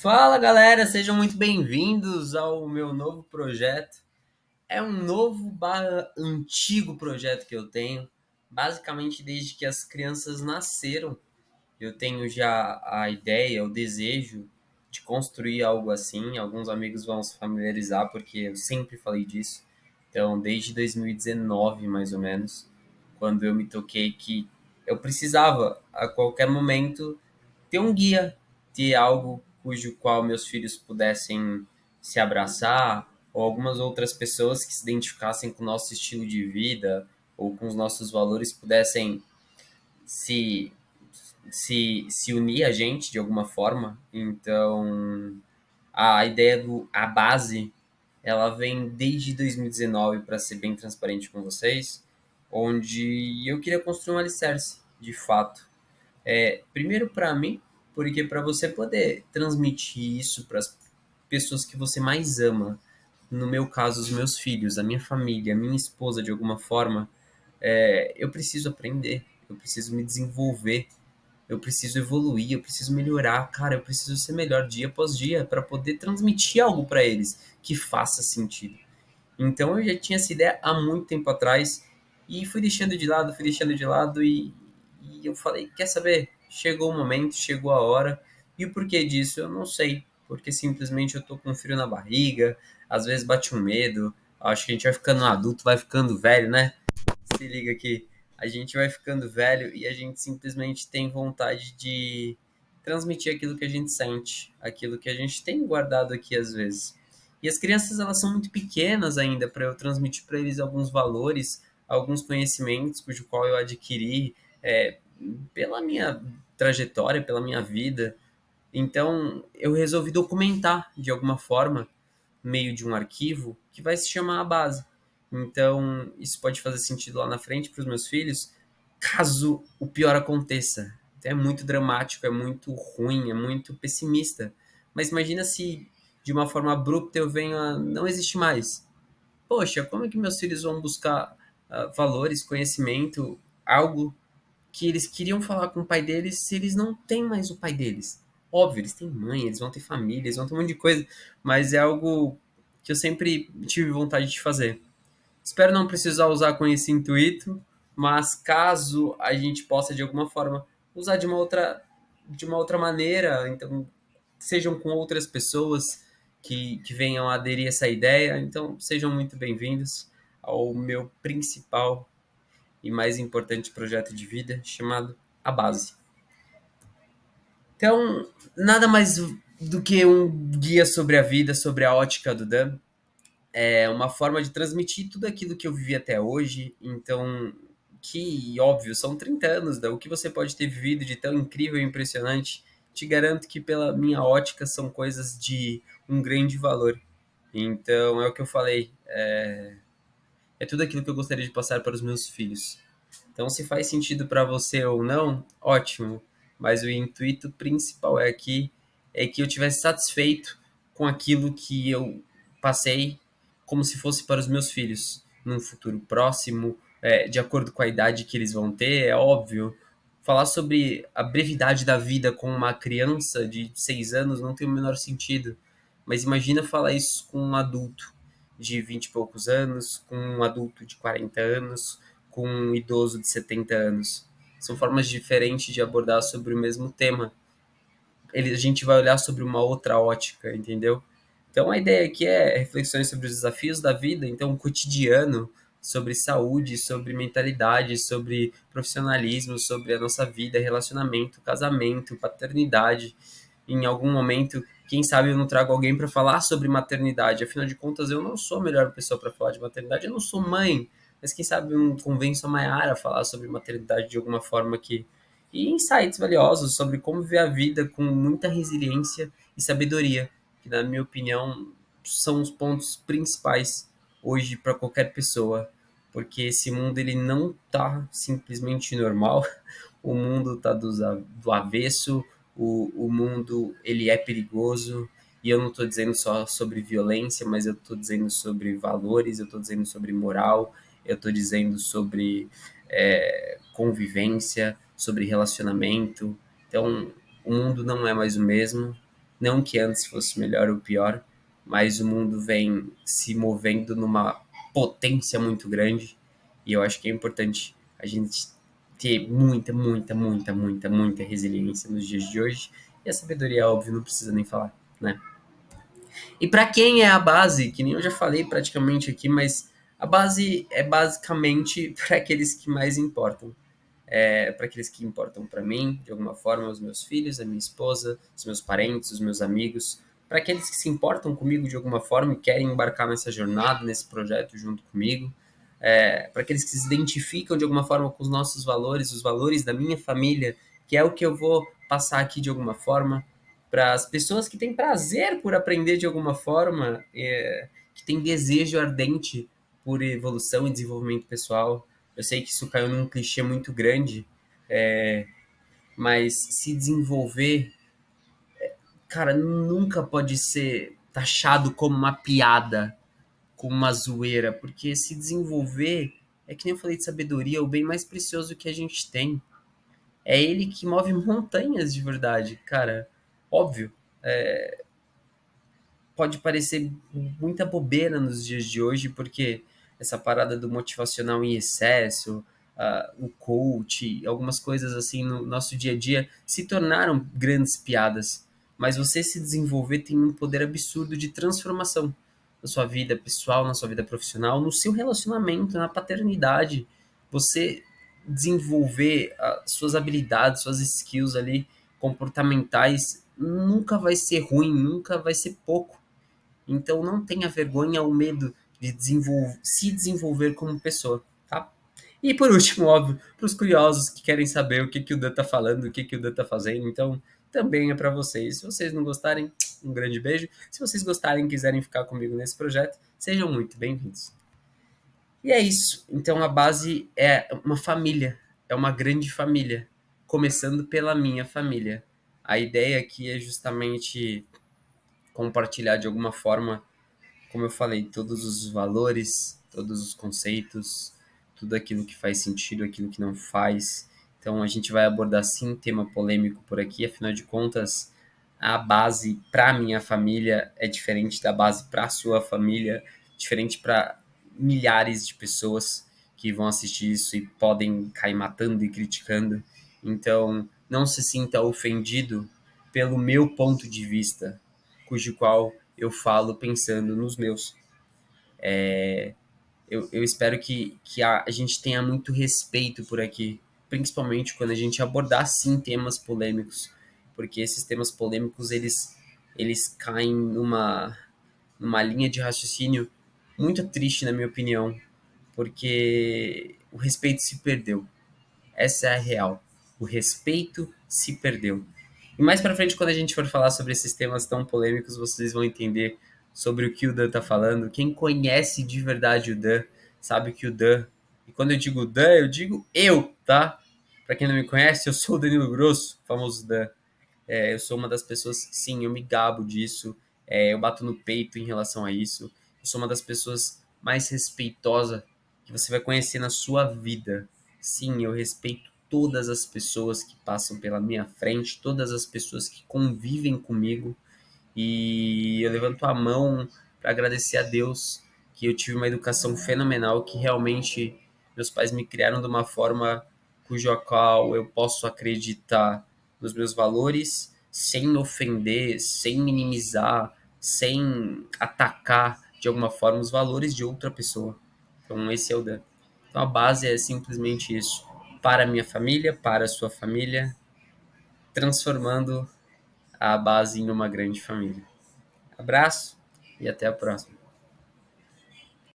Fala galera, sejam muito bem-vindos ao meu novo projeto. É um novo barra antigo projeto que eu tenho, basicamente desde que as crianças nasceram. Eu tenho já a ideia, o desejo de construir algo assim. Alguns amigos vão se familiarizar porque eu sempre falei disso. Então, desde 2019, mais ou menos, quando eu me toquei que eu precisava a qualquer momento ter um guia, ter algo cujo qual meus filhos pudessem se abraçar, ou algumas outras pessoas que se identificassem com o nosso estilo de vida ou com os nossos valores pudessem se, se unir a gente de alguma forma. Então, a ideia a base, ela vem desde 2019, para ser bem transparente com vocês, onde eu queria construir um alicerce, de fato, primeiro para mim, porque para você poder transmitir isso para as pessoas que você mais ama, no meu caso, os meus filhos, a minha família, a minha esposa, de alguma forma, eu preciso aprender, eu preciso me desenvolver, eu preciso evoluir, eu preciso melhorar, cara, eu preciso ser melhor dia após dia para poder transmitir algo para eles que faça sentido. Então eu já tinha essa ideia há muito tempo atrás e fui deixando de lado, fui deixando de lado e eu falei, quer saber? Chegou o momento, chegou a hora. E o porquê disso eu não sei, porque simplesmente eu tô com frio na barriga, às vezes bate um medo, acho que a gente vai ficando adulto, vai ficando velho, né? Se liga que a gente vai ficando velho e a gente simplesmente tem vontade de transmitir aquilo que a gente sente, aquilo que a gente tem guardado aqui às vezes. E as crianças, elas são muito pequenas ainda para eu transmitir para eles alguns valores, alguns conhecimentos cujo qual eu adquiri pela minha trajetória, pela minha vida. Então, eu resolvi documentar de alguma forma, meio de um arquivo, que vai se chamar a base. Então, isso pode fazer sentido lá na frente para os meus filhos, caso o pior aconteça. É muito dramático, é muito ruim, é muito pessimista. Mas imagina se de uma forma abrupta eu venho a não existir mais. Poxa, como é que meus filhos vão buscar valores, conhecimento, algo que eles queriam falar com o pai deles se eles não têm mais o pai deles? Óbvio, eles têm mãe, eles vão ter família, eles vão ter um monte de coisa, mas é algo que eu sempre tive vontade de fazer. Espero não precisar usar com esse intuito, mas caso a gente possa de alguma forma usar de uma outra maneira, então sejam com outras pessoas que venham a aderir a essa ideia, então sejam muito bem-vindos ao meu principal e mais importante projeto de vida chamado A Base. Então, nada mais do que um guia sobre a vida, sobre a ótica do Dan, é uma forma de transmitir tudo aquilo que eu vivi até hoje. Então, que óbvio, são 30 anos, o que você pode ter vivido de tão incrível e impressionante. Te garanto que, pela minha ótica, são coisas de um grande valor. Então, é o que eu falei, é tudo aquilo que eu gostaria de passar para os meus filhos. Então, se faz sentido para você ou não, ótimo. Mas o intuito principal é que eu tivesse satisfeito com aquilo que eu passei, como se fosse para os meus filhos, num futuro próximo, de acordo com a idade que eles vão ter, é óbvio. Falar sobre a brevidade da vida com uma criança de 6 anos não tem o menor sentido. Mas imagina falar isso com um adulto de 20 e poucos anos, com um adulto de 40 anos, com um idoso de 70 anos. São formas diferentes de abordar sobre o mesmo tema. A gente vai olhar sobre uma outra ótica, entendeu? Então a ideia aqui é reflexões sobre os desafios da vida, então o cotidiano, sobre saúde, sobre mentalidade, sobre profissionalismo, sobre a nossa vida, relacionamento, casamento, paternidade. Em algum momento, quem sabe eu não trago alguém para falar sobre maternidade. Afinal de contas, eu não sou a melhor pessoa para falar de maternidade, eu não sou mãe. Mas quem sabe eu não convenço a Mayara a falar sobre maternidade de alguma forma que. E insights valiosos sobre como viver a vida com muita resiliência e sabedoria, que, na minha opinião, são os pontos principais hoje para qualquer pessoa. Porque esse mundo ele não tá simplesmente normal, o mundo tá do avesso, o mundo ele é perigoso, e eu não estou dizendo só sobre violência, mas eu estou dizendo sobre valores, eu estou dizendo sobre moral, eu estou dizendo sobre convivência, sobre relacionamento. Então, o mundo não é mais o mesmo, Não que antes fosse melhor ou pior, mas o mundo vem se movendo numa potência muito grande e eu acho que é importante a gente ter muita resiliência nos dias de hoje. E a sabedoria, óbvio, não precisa nem falar, né? E para quem é a base, que nem eu já falei praticamente aqui, mas a base é basicamente para aqueles que mais importam. Para aqueles que importam para mim, de alguma forma, os meus filhos, a minha esposa, os meus parentes, os meus amigos, para aqueles que se importam comigo de alguma forma e querem embarcar nessa jornada, nesse projeto junto comigo, para aqueles que se identificam de alguma forma com os nossos valores, os valores da minha família, que é o que eu vou passar aqui de alguma forma, para as pessoas que têm prazer por aprender de alguma forma, que têm desejo ardente por evolução e desenvolvimento pessoal. Eu sei que isso caiu num clichê muito grande, mas se desenvolver, cara, nunca pode ser taxado como uma piada, como uma zoeira, porque se desenvolver é que nem eu falei de sabedoria, é o bem mais precioso que a gente tem. É ele que move montanhas de verdade, cara. Óbvio, pode parecer muita bobeira nos dias de hoje, porque essa parada do motivacional em excesso, o coach, algumas coisas assim no nosso dia a dia se tornaram grandes piadas. Mas você se desenvolver tem um poder absurdo de transformação na sua vida pessoal, na sua vida profissional, no seu relacionamento, na paternidade. Você desenvolver suas habilidades, suas skills ali comportamentais nunca vai ser ruim, nunca vai ser pouco. Então não tenha vergonha ou medo de se desenvolver como pessoa, tá? E por último, óbvio, para os curiosos que querem saber o que, que o Dan tá falando, o que, que o Dan tá fazendo, então também é para vocês. Se vocês não gostarem, um grande beijo. Se vocês gostarem e quiserem ficar comigo nesse projeto, sejam muito bem-vindos. E é isso. Então a base é uma família, é uma grande família, começando pela minha família. A ideia aqui é justamente compartilhar de alguma forma, como eu falei, todos os valores, todos os conceitos, tudo aquilo que faz sentido, aquilo que não faz. Então a gente vai abordar sim tema polêmico por aqui, afinal de contas, a base para minha família é diferente da base para sua família, diferente para milhares de pessoas que vão assistir isso e podem cair matando e criticando. Então, não se sinta ofendido pelo meu ponto de vista, cujo qual eu falo pensando nos meus. Eu espero que a gente tenha muito respeito por aqui, principalmente quando a gente abordar, sim, temas polêmicos, porque esses temas polêmicos, eles caem numa linha de raciocínio muito triste, na minha opinião, porque o respeito se perdeu. Essa é a real. O respeito se perdeu. E mais pra frente, quando a gente for falar sobre esses temas tão polêmicos, vocês vão entender sobre o que o Dan tá falando. Quem conhece de verdade o Dan, sabe que o Dan. E quando eu digo Dan, eu digo eu, tá? Pra quem não me conhece, eu sou o Danilo Grosso, famoso Dan. Eu sou uma das pessoas, sim, eu me gabo disso. Eu bato no peito em relação a isso. Eu sou uma das pessoas mais respeitosas que você vai conhecer na sua vida. Sim, eu respeito todas as pessoas que passam pela minha frente, todas as pessoas que convivem comigo. E eu levanto a mão para agradecer a Deus que eu tive uma educação fenomenal, que realmente meus pais me criaram de uma forma cujo qual eu posso acreditar nos meus valores sem ofender, sem minimizar, sem atacar de alguma forma os valores de outra pessoa. Então esse é o Dan. Então a base é simplesmente isso. Para a minha família, para a sua família, transformando a base em uma grande família. Abraço e até a próxima.